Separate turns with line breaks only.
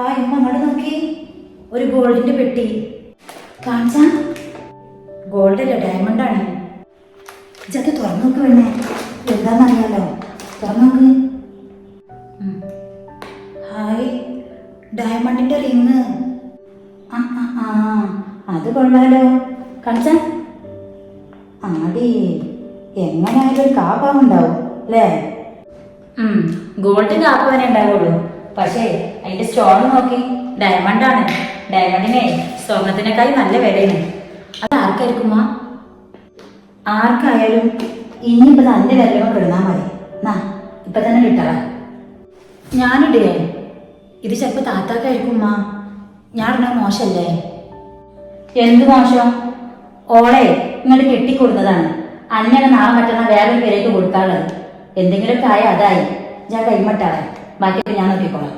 ആ ഇമ്മ അങ്ങോട്ട് നോക്കി, ഒരു ഗോൾഡിന്റെ പെട്ടി കാണിച്ച. ഗോൾഡല്ല, ഡയമണ്ട് ആണ്. ഇജത് തുറന്നു നോക്ക് വേണേ, എന്താന്നറിയാലോ. തുറന്നു നോക്ക്. ഹായ്, ഡയമണ്ടിന്റെ റിങ്. ആ ആ ആ അത് കൊള്ളാലോ. കാണിച്ച. ആടി, എങ്ങനെയായാലും കാപ്പാവുണ്ടാവും അല്ലേ? ഗോൾഡ് കാപ്പവനെ ഉണ്ടാവുള്ളൂ. പക്ഷേ അതിന്റെ സ്റ്റോൺ നോക്കി, ഡയമണ്ട് ആണ്. ഡയമണ്ടിനെ സ്വർണത്തിനേക്കാൾ നല്ല വിലയാണ്. അത് ആർക്കായിരിക്കുമ്മ? ആർക്കായാലും ഇനിയിപ്പോ നല്ല വിലയോ കിടന്നാൽ മതി. എന്നാ ഇപ്പൊ തന്നെ കിട്ടറ. ഞാനിടേ ഇത് ചിലപ്പോ താത്താക്കായിരിക്കുമ്മ. ഞാൻ ഇടണ മോശല്ലേ? എന്ത് മോശം? ഓളെ ഇങ്ങോട്ട് കെട്ടിക്കൊടുത്തതാണ്. അന്നേരം നാളെ മറ്റന്നാൾ വേറൊരു പേരേക്ക് കൊടുക്കാനുള്ളത്. എന്തെങ്കിലുമൊക്കെ ആയ അതായി. ഞാൻ കൈമട്ടാളെ, ബാക്കിയൊക്കെ ഞാൻ നോക്കിക്കോളാം.